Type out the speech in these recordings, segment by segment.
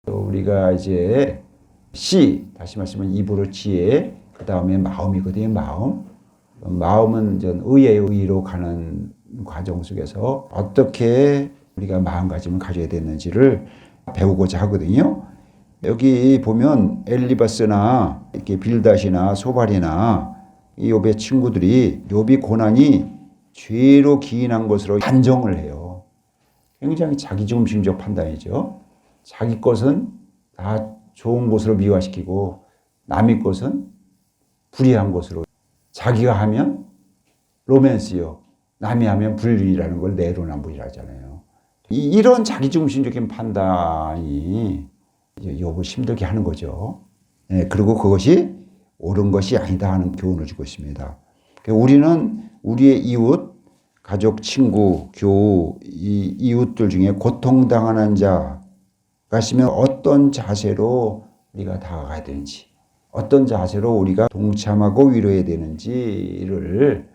우리가 이제 다시 말씀은 입으로 지혜, 그 다음에 마음이거든요. 마음은 전 의로 가는 과정 속에서 어떻게 우리가 마음가짐을 가져야 되는지를 배우고자 하거든요. 여기 보면 엘리바스나 이렇게 빌닷이나 소발이나 이 욥의 친구들이 욥이 고난이 죄로 기인한 것으로 단정을 해요. 굉장히 자기중심적 판단이죠. 자기 것은 다 좋은 것으로 미화시키고 남의 것은 불의한 것으로, 자기가 하면 로맨스요, 남이 하면 불의라는 걸 내로남불이라잖아요. 이런 자기중심적인 판단이 욥을 힘들게 하는 거죠. 네, 그리고 그것이 옳은 것이 아니다 하는 교훈을 주고 있습니다. 우리는 우리의 이웃, 가족, 친구, 교우, 이 이웃들 중에 고통당하는 자가 있으면 어떤 자세로 우리가 다가가야 되는지, 어떤 자세로 우리가 동참하고 위로해야 되는지를,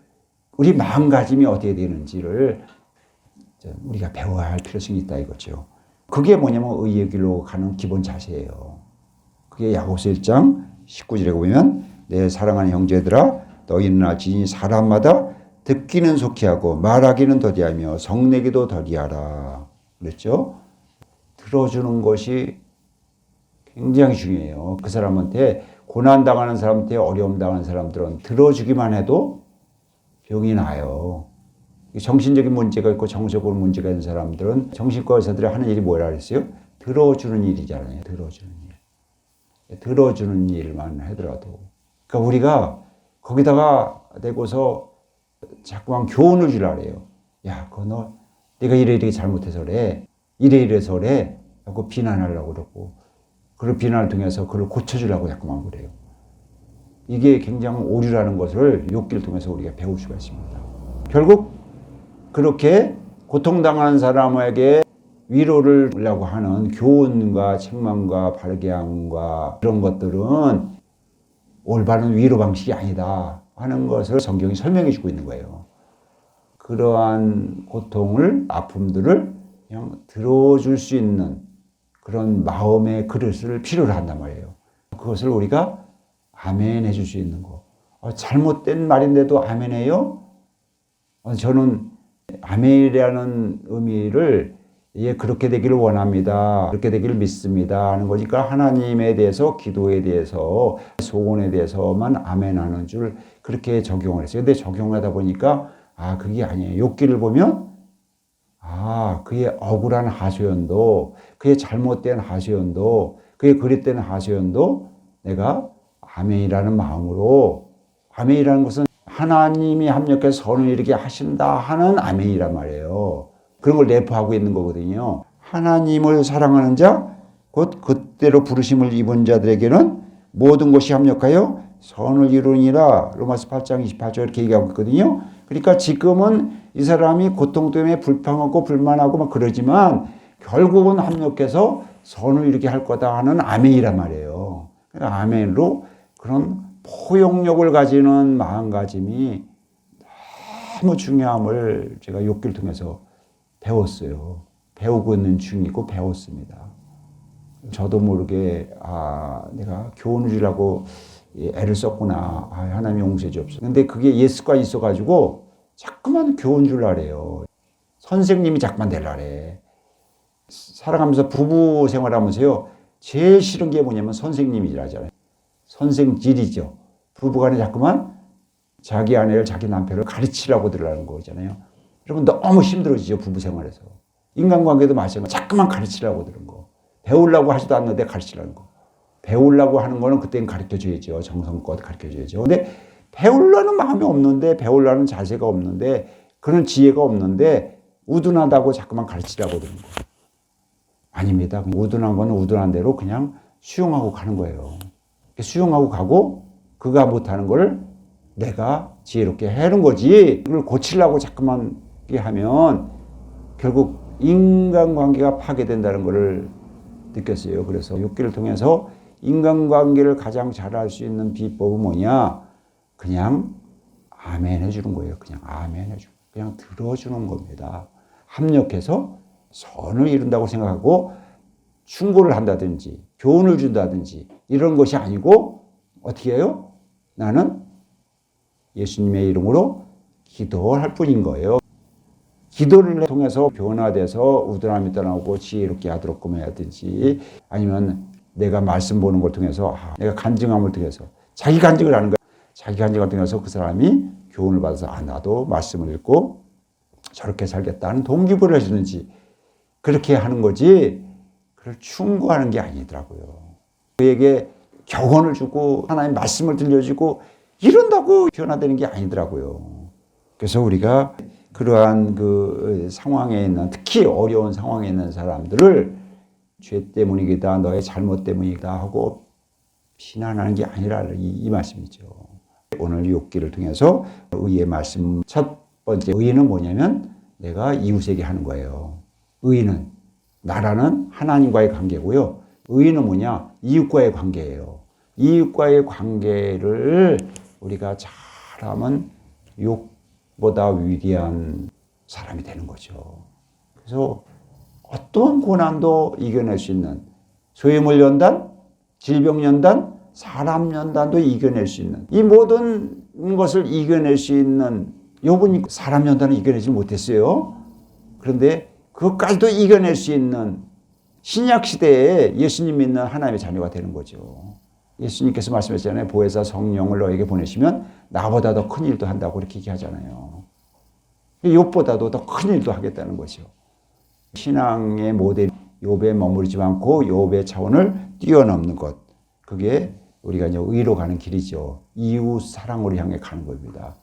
우리 마음가짐이 어떻게 되는지를 우리가 배워야 할 필요성이 있다 이거죠. 그게 뭐냐면 의의 길로 가는 기본 자세예요. 그게 야고보서 1장 19절에 보면 내 사랑하는 형제들아 너희는 알지니 사람마다 듣기는 속히 하고 말하기는 더디하며 성내기도 더디하라 그랬죠. 들어주는 것이 굉장히 중요해요. 그 사람한테 고난당하는 사람한테 어려움 당하는 사람들은 들어주기만 해도 병이 나요. 정신적인 문제가 있고 정서적으로 문제가 있는 사람들은 정신과 의사들이 하는 일이 뭐라 그랬어요? 들어주는 일이잖아요. 들어주는 일만 하더라도. 그러니까 우리가 거기다가 대고서 자꾸만 교훈을 주라 그래요. 야, 그거 너 내가 이래 잘못해서 그래. 이래서 그래. 하고 비난하려고 그러고. 그 비난을 통해서 그걸 고쳐주려고 자꾸만 그래요. 이게 굉장히 오류라는 것을 욥기를 통해서 우리가 배울 수가 있습니다. 결국 그렇게 고통당하는 사람에게 위로를 주려고 하는 교훈과 책망과 발개함과 이런 것들은 올바른 위로 방식이 아니다 하는 것을 성경이 설명해 주고 있는 거예요. 그러한 고통을, 아픔들을 그냥 들어줄 수 있는 그런 마음의 그릇을 필요로 한단 말이에요. 그것을 우리가 아멘 해줄 수 있는 거. 잘못된 말인데도 아멘 해요? 저는 아멘이라는 의미를 그렇게 되기를 원합니다. 그렇게 되기를 믿습니다. 하는 거니까 하나님에 대해서, 기도에 대해서, 소원에 대해서만 아멘하는 줄 그렇게 적용을 했어요. 근데 적용하다 보니까 그게 아니에요. 욥기를 보면 그의 억울한 하소연도, 그의 잘못된 하소연도, 그의 그릇된 하소연도 내가 아멘이라는 마음으로, 아멘이라는 것은 하나님이 합력해서 선을 이루게 하신다 하는 아멘이란 말이에요. 그런 걸 내포하고 있는 거거든요. 하나님을 사랑하는 자, 곧 그때로 부르심을 입은 자들에게는 모든 것이 합력하여 선을 이루니라. 로마서 8장 28절 이렇게 얘기하고 있거든요. 그러니까 지금은 이 사람이 고통 때문에 불평하고 불만하고 막 그러지만 결국은 합력해서 선을 이루게 할 거다 하는 아멘이란 말이에요. 그러니까 아멘으로 그런 포용력을 가지는 마음가짐이 너무 중요함을 제가 욥기를 통해서 배웠어요. 배우고 있는 중이고 배웠습니다. 저도 모르게 내가 교훈을 주려고 애를 썼구나. 하나님 용서해 주옵소서. 근데 그게 예수가 있어가지고 자꾸만 교훈 주려고 그래요. 선생님이 자꾸만 되려고 그래. 살아가면서 부부 생활하면서요. 제일 싫은 게 뭐냐면 선생님이라잖아요. 선생질이죠. 부부간에 자꾸만 자기 아내를, 자기 남편을 가르치라고 들으라는 거잖아요. 여러분 너무 힘들어지죠. 부부 생활에서. 인간관계도 마찬가지로 자꾸만 가르치라고 들은 거. 배우려고 하지도 않는데 가르치라는 거. 배우려고 하는 거는 그때는 가르쳐줘야죠. 정성껏 가르쳐줘야죠. 근데 배우려는 마음이 없는데, 배우려는 자세가 없는데, 그런 지혜가 없는데 우둔하다고 자꾸만 가르치라고 들은 거. 아닙니다. 우둔한 거는 우둔한 대로 그냥 수용하고 가는 거예요. 수용하고 가고 그가 못하는 걸 내가 지혜롭게 해는 거지. 이걸 고치려고 자꾸만 하면 결국 인간관계가 파괴된다는 것을 느꼈어요. 그래서 욥기를 통해서 인간관계를 가장 잘할 수 있는 비법은 뭐냐? 그냥 아멘 해주는 거예요. 그냥 아멘 해주고 그냥 들어주는 겁니다. 합력해서 선을 이룬다고 생각하고 충고를 한다든지 교훈을 준다든지 이런 것이 아니고 어떻게 해요? 나는 예수님의 이름으로 기도할 뿐인 거예요. 기도를 통해서 변화돼서 우둔함이 떠나고 지혜롭게 하도록 해야든지 아니면 내가 말씀 보는 걸 통해서 내가 간증함을 통해서 자기 간증을 하는 거야. 자기 간증을 통해서 그 사람이 교훈을 받아서 나도 말씀을 읽고 저렇게 살겠다는 동기부여를 해주는지 그렇게 하는 거지 그걸 충고하는 게 아니더라고요. 그에게 격언을 주고 하나님 말씀을 들려주고 이런다고 변화되는 게 아니더라고요. 그래서 우리가 그러한 그 상황에 있는 특히 어려운 상황에 있는 사람들을 죄 때문이다 너의 잘못 때문이다 하고 비난하는 게 아니라 이 말씀이죠. 오늘 욥기를 통해서 의의 말씀 첫 번째 의는 뭐냐면 내가 이웃에게 하는 거예요. 의는 나라는 하나님과의 관계고요. 의는 뭐냐? 이웃과의 관계예요. 이웃과의 관계를 우리가 잘하면 욥보다 위대한 사람이 되는 거죠. 그래서 어떠한 고난도 이겨낼 수 있는 소유물 연단, 질병 연단, 사람 연단도 이겨낼 수 있는 이 모든 것을 이겨낼 수 있는 욥은 사람 연단을 이겨내지 못했어요. 그런데 그것까지도 이겨낼 수 있는 신약 시대에 예수님 믿는 하나님의 자녀가 되는 거죠. 예수님께서 말씀하셨잖아요. 보혜사 성령을 너에게 보내시면 나보다 더 큰 일도 한다고 이렇게 얘기하잖아요. 욥보다도 더 큰 일도 하겠다는 거죠. 신앙의 모델 욥에 머무르지 않고 욥의 차원을 뛰어넘는 것. 그게 우리가 이제 의로 가는 길이죠. 이웃 사랑으로 향해 가는 겁니다.